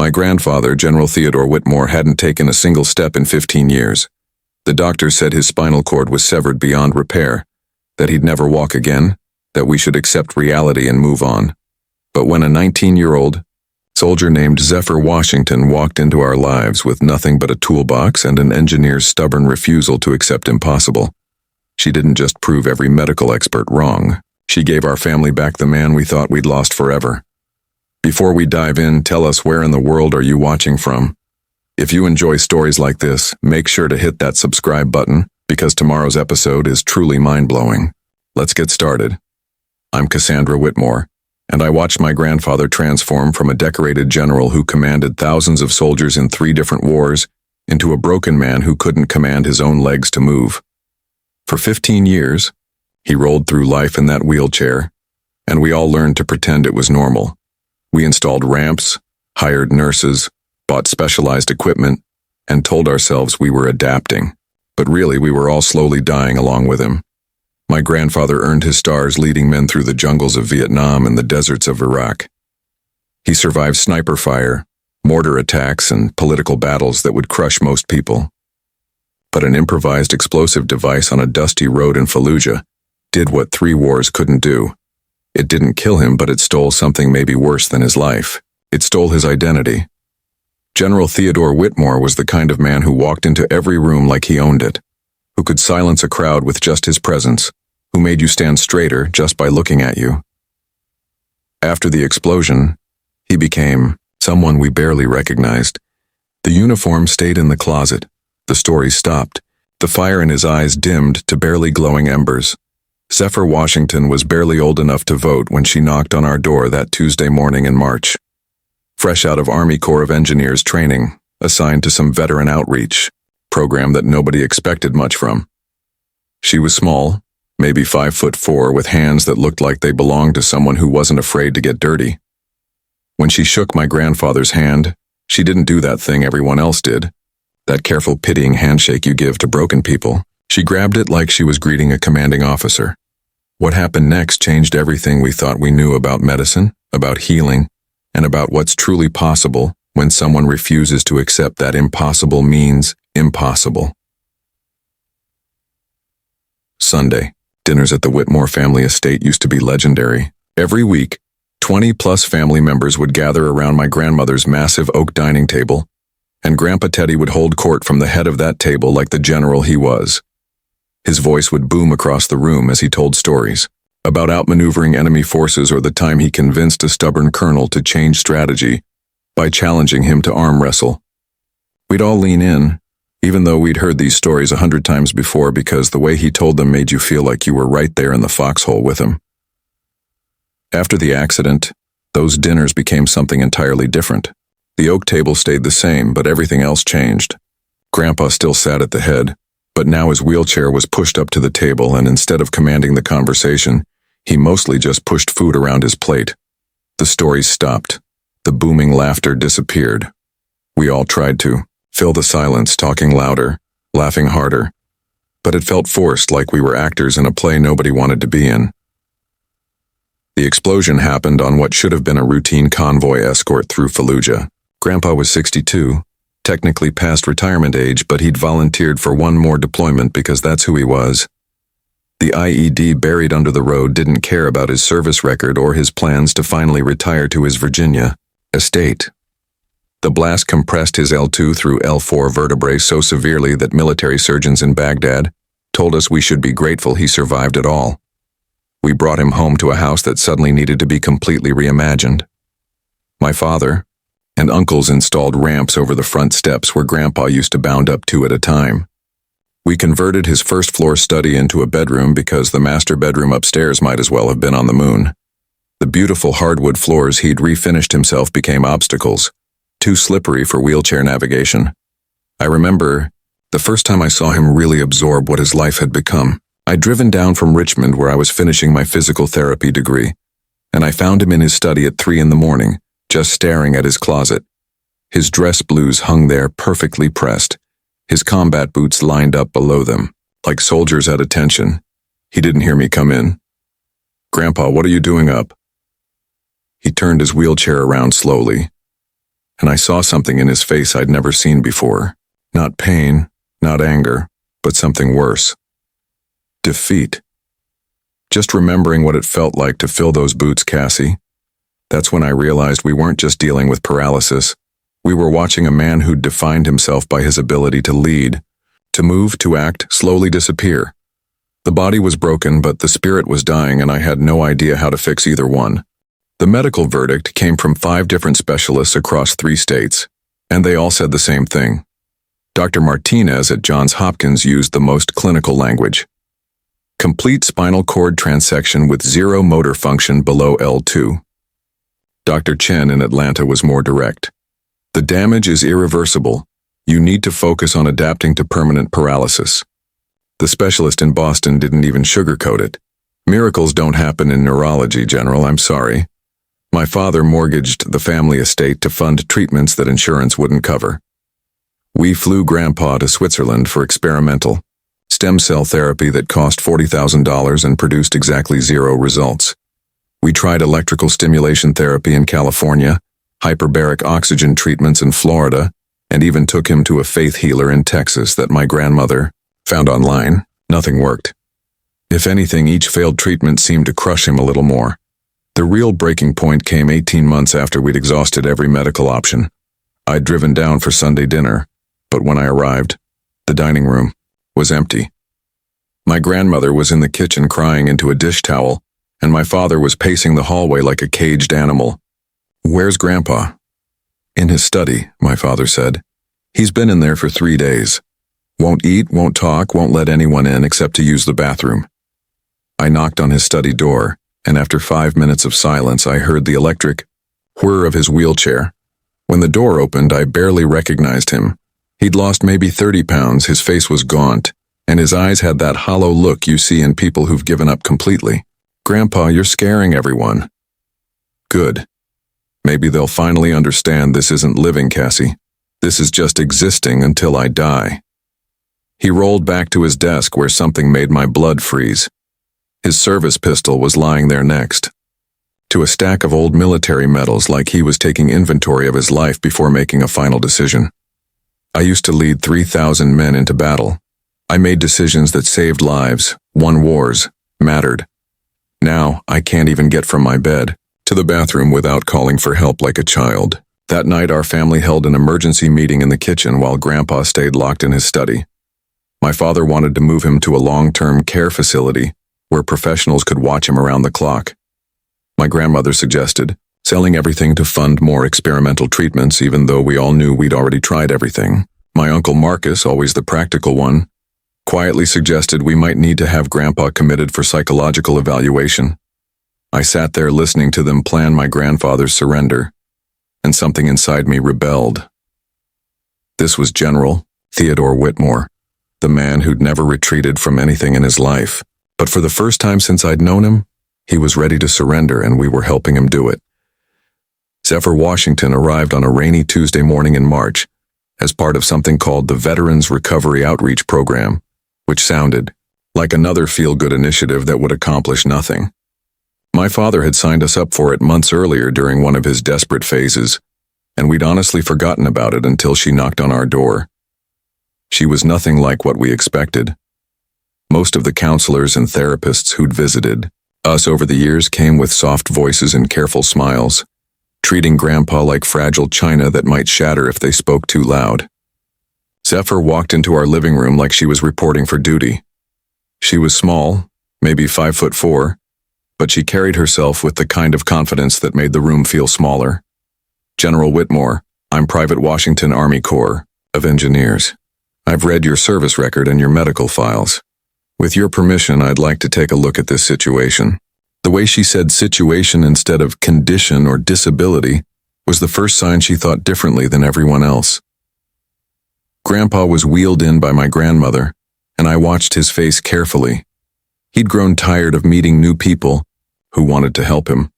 My grandfather, General Theodore Whitmore, hadn't taken a single step in 15 years. The doctor said his spinal cord was severed beyond repair, that he'd never walk again, that we should accept reality and move on. But when a 19-year-old soldier named Zephyr Washington walked into our lives with nothing but a toolbox and an engineer's stubborn refusal to accept impossible, she didn't just prove every medical expert wrong. She gave our family back the man we thought we'd lost forever. Before we dive in, tell us, where in the world are you watching from? If you enjoy stories like this, make sure to hit that subscribe button, because tomorrow's episode is truly mind-blowing. Let's get started. I'm Cassandra Whitmore, and I watched my grandfather transform from a decorated general who commanded thousands of soldiers in 3 different wars into a broken man who couldn't command his own legs to move. For 15 years, he rolled through life in that wheelchair, and we all learned to pretend it was normal. We installed ramps, hired nurses, bought specialized equipment, and told ourselves we were adapting. But really, we were all slowly dying along with him. My grandfather earned his stars leading men through the jungles of Vietnam and the deserts of Iraq. He survived sniper fire, mortar attacks, and political battles that would crush most people. But an improvised explosive device on a dusty road in Fallujah did what 3 wars couldn't do. It didn't kill him, but it stole something maybe worse than his life. It stole his identity. General Theodore Whitmore was the kind of man who walked into every room like he owned it, who could silence a crowd with just his presence, who made you stand straighter just by looking at you. After the explosion, he became someone we barely recognized. The uniform stayed in the closet. The story stopped. The fire in his eyes dimmed to barely glowing embers. Zephyr Washington was barely old enough to vote when she knocked on our door that Tuesday morning in March. Fresh out of Army Corps of Engineers training, assigned to some veteran outreach program that nobody expected much from. She was small, maybe 5'4", with hands that looked like they belonged to someone who wasn't afraid to get dirty. When she shook my grandfather's hand, she didn't do that thing everyone else did, that careful, pitying handshake you give to broken people. She grabbed it like she was greeting a commanding officer. What happened next changed everything we thought we knew about medicine, about healing, and about what's truly possible when someone refuses to accept that impossible means impossible. Sunday. Dinners at the Whitmore family estate used to be legendary. Every week, 20-plus family members would gather around my grandmother's massive oak dining table, and Grandpa Teddy would hold court from the head of that table like the general he was. His voice would boom across the room as he told stories about outmaneuvering enemy forces, or the time he convinced a stubborn colonel to change strategy by challenging him to arm wrestle. We'd all lean in, even though we'd heard these stories 100 times before, because the way he told them made you feel like you were right there in the foxhole with him. After the accident, those dinners became something entirely different. The oak table stayed the same, but everything else changed. Grandpa still sat at the head, but now his wheelchair was pushed up to the table, and instead of commanding the conversation, he mostly just pushed food around his plate. The stories stopped. The booming laughter disappeared. We all tried to fill the silence, talking louder, laughing harder, but it felt forced, like we were actors in a play nobody wanted to be in. The explosion happened on what should have been a routine convoy escort through Fallujah. Grandpa was 62, technically past retirement age, but he'd volunteered for one more deployment because that's who he was. The IED buried under the road didn't care about his service record or his plans to finally retire to his Virginia estate. The blast compressed his L2 through L4 vertebrae so severely that military surgeons in Baghdad told us we should be grateful he survived at all. We brought him home to a house that suddenly needed to be completely reimagined. My father and uncles installed ramps over the front steps where Grandpa used to bound up 2 at a time. We converted his first-floor study into a bedroom because the master bedroom upstairs might as well have been on the moon. The beautiful hardwood floors he'd refinished himself became obstacles, too slippery for wheelchair navigation. I remember the first time I saw him really absorb what his life had become. I'd driven down from Richmond, where I was finishing my physical therapy degree, and I found him in his study at 3 in the morning, just staring at his closet. His dress blues hung there perfectly pressed, his combat boots lined up below them, like soldiers at attention. He didn't hear me come in. "Grandpa, what are you doing up?" He turned his wheelchair around slowly, and I saw something in his face I'd never seen before. Not pain, not anger, but something worse. Defeat. Just remembering what it felt like to fill those boots, Cassie. That's when I realized we weren't just dealing with paralysis. We were watching a man who'd defined himself by his ability to lead, to move, to act, slowly disappear. The body was broken, but the spirit was dying, and I had no idea how to fix either one. The medical verdict came from 5 different specialists across 3 states, and they all said the same thing. Dr. Martinez at Johns Hopkins used the most clinical language. Complete spinal cord transection with 0 motor function below L2. Dr. Chen in Atlanta was more direct. The damage is irreversible. You need to focus on adapting to permanent paralysis. The specialist in Boston didn't even sugarcoat it. Miracles don't happen in neurology, General, I'm sorry. My father mortgaged the family estate to fund treatments that insurance wouldn't cover. We flew Grandpa to Switzerland for experimental stem cell therapy that cost $40,000 and produced exactly 0 results. We tried electrical stimulation therapy in California, hyperbaric oxygen treatments in Florida, and even took him to a faith healer in Texas that my grandmother found online. Nothing worked. If anything, each failed treatment seemed to crush him a little more. The real breaking point came 18 months after we'd exhausted every medical option. I'd driven down for Sunday dinner, but when I arrived, the dining room was empty. My grandmother was in the kitchen crying into a dish towel, and my father was pacing the hallway like a caged animal. "Where's Grandpa?" "In his study," my father said. "He's been in there for 3 days. Won't eat, won't talk, won't let anyone in except to use the bathroom." I knocked on his study door, and after 5 minutes of silence, I heard the electric whir of his wheelchair. When the door opened, I barely recognized him. He'd lost maybe 30 pounds, his face was gaunt, and his eyes had that hollow look you see in people who've given up completely. "Grandpa, you're scaring everyone." "Good. Maybe they'll finally understand this isn't living, Cassie. This is just existing until I die." He rolled back to his desk where something made my blood freeze. His service pistol was lying there next to a stack of old military medals, like he was taking inventory of his life before making a final decision. I used to lead 3,000 men into battle. I made decisions that saved lives, won wars, mattered. Now, I can't even get from my bed to the bathroom without calling for help like a child. That night, our family held an emergency meeting in the kitchen while Grandpa stayed locked in his study. My father wanted to move him to a long-term care facility where professionals could watch him around the clock. My grandmother suggested selling everything to fund more experimental treatments, even though we all knew we'd already tried everything. My Uncle Marcus, always the practical one, quietly suggested we might need to have Grandpa committed for psychological evaluation. I sat there listening to them plan my grandfather's surrender, and something inside me rebelled. This was General Theodore Whitmore, the man who'd never retreated from anything in his life. But for the first time since I'd known him, he was ready to surrender, and we were helping him do it. Zephyr Washington arrived on a rainy Tuesday morning in March as part of something called the Veterans Recovery Outreach Program, which sounded like another feel-good initiative that would accomplish nothing. My father had signed us up for it months earlier during one of his desperate phases, and we'd honestly forgotten about it until she knocked on our door. She was nothing like what we expected. Most of the counselors and therapists who'd visited us over the years came with soft voices and careful smiles, treating Grandpa like fragile china that might shatter if they spoke too loud. Zephyr walked into our living room like she was reporting for duty. She was small, maybe 5'4", but she carried herself with the kind of confidence that made the room feel smaller. "General Whitmore, I'm Private Washington Army Corps of Engineers. I've read your service record and your medical files. With your permission, I'd like to take a look at this situation." The way she said situation instead of condition or disability was the first sign she thought differently than everyone else. Grandpa was wheeled in by my grandmother, and I watched his face carefully. He'd grown tired of meeting new people who wanted to help him,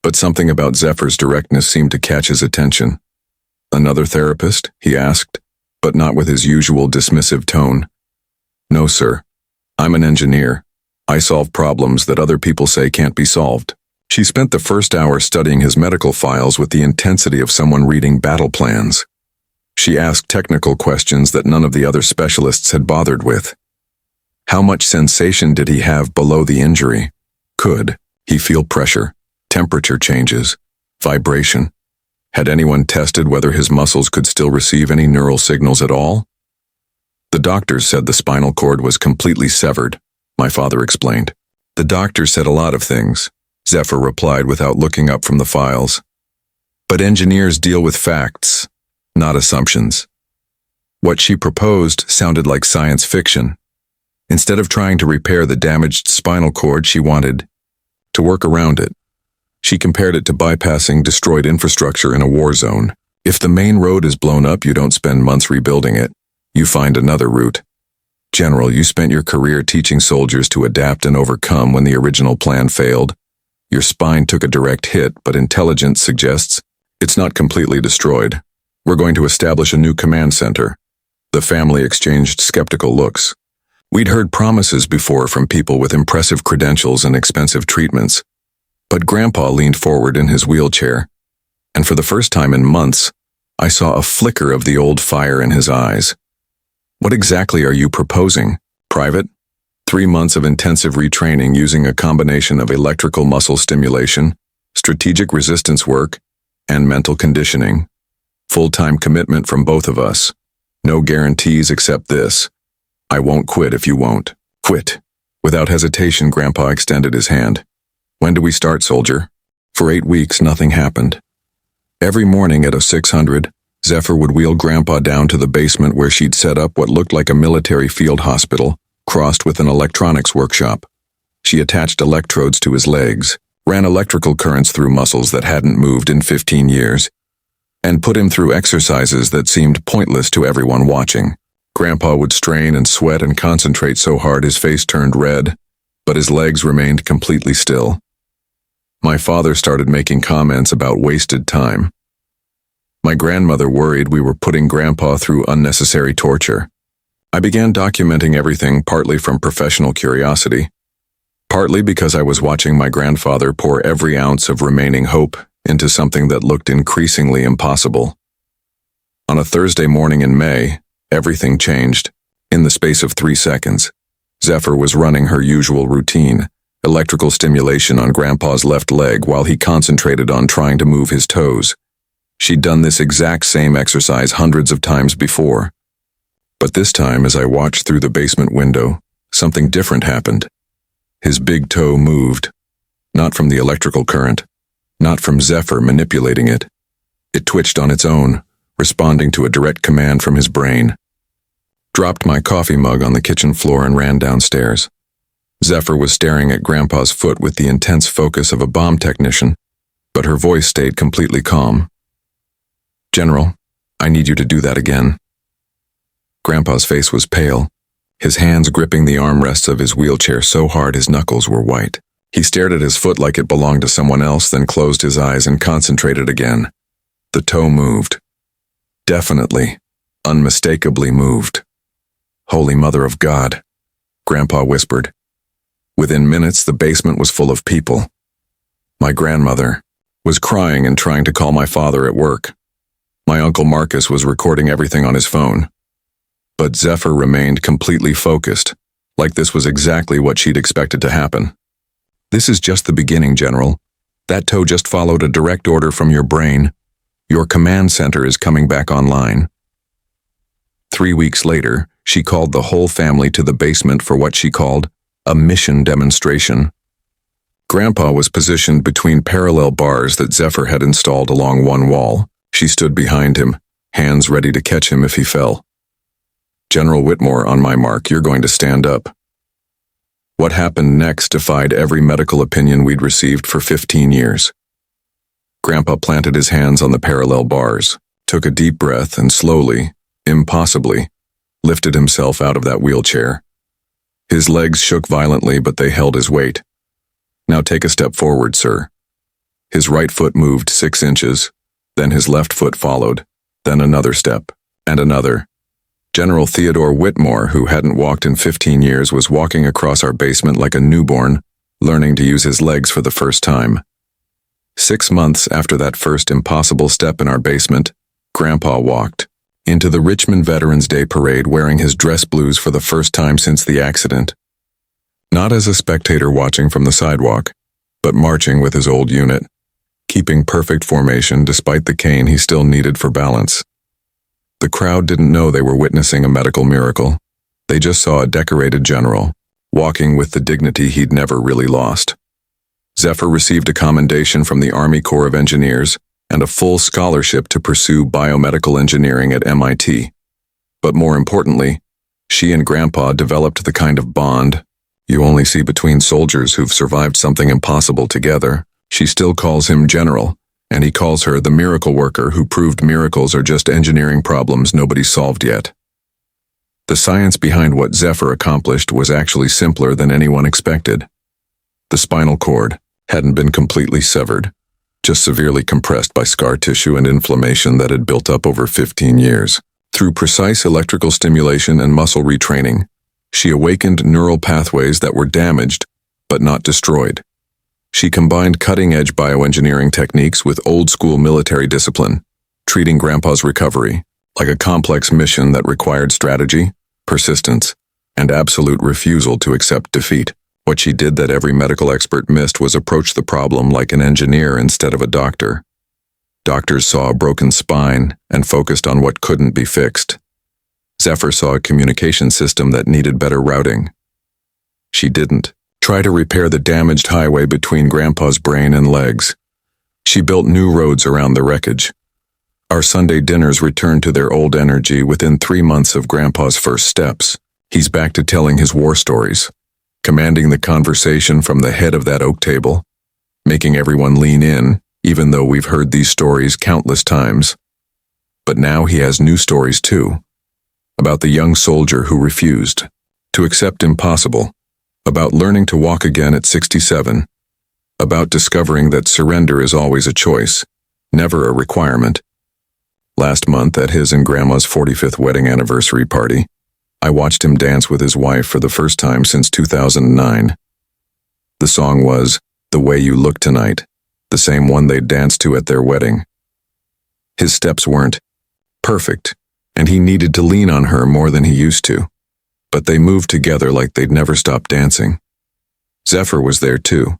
but something about Zephyr's directness seemed to catch his attention. "Another therapist?" he asked, but not with his usual dismissive tone. "No, sir. I'm an engineer. I solve problems that other people say can't be solved." She spent the first hour studying his medical files with the intensity of someone reading battle plans. She asked technical questions that none of the other specialists had bothered with. How much sensation did he have below the injury? Could he feel pressure, temperature changes, vibration? Had anyone tested whether his muscles could still receive any neural signals at all? The doctors said the spinal cord was completely severed, my father explained. The doctor said a lot of things, Zephyr replied without looking up from the files. But engineers deal with facts, not assumptions. What she proposed sounded like science fiction. Instead of trying to repair the damaged spinal cord, she wanted to work around it. She compared it to bypassing destroyed infrastructure in a war zone. If the main road is blown up, you don't spend months rebuilding it. You find another route. General, you spent your career teaching soldiers to adapt and overcome when the original plan failed. Your spine took a direct hit, but intelligence suggests it's not completely destroyed. We're going to establish a new command center. The family exchanged skeptical looks. We'd heard promises before from people with impressive credentials and expensive treatments. But Grandpa leaned forward in his wheelchair, and for the first time in months, I saw a flicker of the old fire in his eyes. What exactly are you proposing? Private? 3 months of intensive retraining using a combination of electrical muscle stimulation, strategic resistance work, and mental conditioning. Full-time commitment from both of us. No guarantees except this. I won't quit if you won't. Quit. Without hesitation, Grandpa extended his hand. When do we start, soldier? For 8 weeks, nothing happened. Every morning at 0600, Zephyr would wheel Grandpa down to the basement where she'd set up what looked like a military field hospital, crossed with an electronics workshop. She attached electrodes to his legs, ran electrical currents through muscles that hadn't moved in 15 years, and put him through exercises that seemed pointless to everyone watching. Grandpa would strain and sweat and concentrate so hard his face turned red, but his legs remained completely still. My father started making comments about wasted time. My grandmother worried we were putting Grandpa through unnecessary torture. I began documenting everything partly from professional curiosity, partly because I was watching my grandfather pour every ounce of remaining hope into something that looked increasingly impossible. On a Thursday morning in May, everything changed. In the space of 3 seconds, Zephyr was running her usual routine, electrical stimulation on Grandpa's left leg while he concentrated on trying to move his toes. She'd done this exact same exercise hundreds of times before. But this time, as I watched through the basement window, something different happened. His big toe moved. Not from the electrical current, not from Zephyr manipulating it. It twitched on its own, responding to a direct command from his brain. Dropped my coffee mug on the kitchen floor and ran downstairs. Zephyr was staring at Grandpa's foot with the intense focus of a bomb technician, but her voice stayed completely calm. General, I need you to do that again. Grandpa's face was pale, his hands gripping the armrests of his wheelchair so hard his knuckles were white. He stared at his foot like it belonged to someone else, then closed his eyes and concentrated again. The toe moved. Definitely, unmistakably moved. Holy Mother of God, Grandpa whispered. Within minutes, the basement was full of people. My grandmother was crying and trying to call my father at work. My Uncle Marcus was recording everything on his phone. But Zephyr remained completely focused, like this was exactly what she'd expected to happen. This is just the beginning, General. That toe just followed a direct order from your brain. Your command center is coming back online. 3 weeks later, she called the whole family to the basement for what she called a mission demonstration. Grandpa was positioned between parallel bars that Zephyr had installed along one wall. She stood behind him, hands ready to catch him if he fell. General Whitmore, on my mark, you're going to stand up. What happened next defied every medical opinion we'd received for 15 years. Grandpa planted his hands on the parallel bars, took a deep breath, and slowly, impossibly, lifted himself out of that wheelchair. His legs shook violently, but they held his weight. Now take a step forward, sir. His right foot moved 6 inches, then his left foot followed, then another step, and another. General Theodore Whitmore, who hadn't walked in 15 years, was walking across our basement like a newborn, learning to use his legs for the first time. 6 months after that first impossible step in our basement, Grandpa walked into the Richmond Veterans Day Parade wearing his dress blues for the first time since the accident. Not as a spectator watching from the sidewalk, but marching with his old unit, keeping perfect formation despite the cane he still needed for balance. The crowd didn't know they were witnessing a medical miracle. They just saw a decorated general, walking with the dignity he'd never really lost. Zephyr received a commendation from the Army Corps of Engineers and a full scholarship to pursue biomedical engineering at MIT. But more importantly, she and Grandpa developed the kind of bond you only see between soldiers who've survived something impossible together. She still calls him General, and he calls her the miracle worker who proved miracles are just engineering problems nobody solved yet. The science behind what Zephyr accomplished was actually simpler than anyone expected. The spinal cord hadn't been completely severed, just severely compressed by scar tissue and inflammation that had built up over 15 years. Through precise electrical stimulation and muscle retraining, she awakened neural pathways that were damaged, but not destroyed. She combined cutting-edge bioengineering techniques with old-school military discipline, treating Grandpa's recovery like a complex mission that required strategy, persistence, and absolute refusal to accept defeat. What she did that every medical expert missed was approach the problem like an engineer instead of a doctor. Doctors saw a broken spine and focused on what couldn't be fixed. Zephyr saw a communication system that needed better routing. She didn't try to repair the damaged highway between Grandpa's brain and legs. She built new roads around the wreckage. Our Sunday dinners returned to their old energy within 3 months of Grandpa's first steps. He's back to telling his war stories, commanding the conversation from the head of that oak table, making everyone lean in, even though we've heard these stories countless times. But now he has new stories too, about the young soldier who refused to accept impossible, about learning to walk again at 67, about discovering that surrender is always a choice, never a requirement. Last month at his and Grandma's 45th wedding anniversary party, I watched him dance with his wife for the first time since 2009. The song was "The Way You Look Tonight," the same one they'd danced to at their wedding. His steps weren't perfect, and he needed to lean on her more than he used to, but they moved together like they'd never stopped dancing. Zephyr was there too,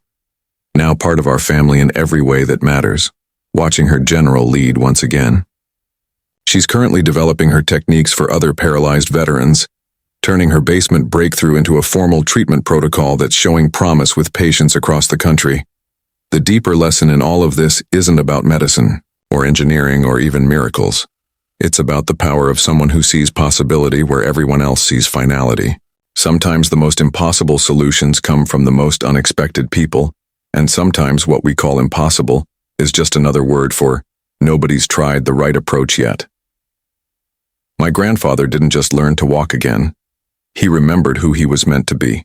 now part of our family in every way that matters, watching her general lead once again. She's currently developing her techniques for other paralyzed veterans, turning her basement breakthrough into a formal treatment protocol that's showing promise with patients across the country. The deeper lesson in all of this isn't about medicine, or engineering, or even miracles. It's about the power of someone who sees possibility where everyone else sees finality. Sometimes the most impossible solutions come from the most unexpected people, and sometimes what we call impossible is just another word for nobody's tried the right approach yet. My grandfather didn't just learn to walk again. He remembered who he was meant to be.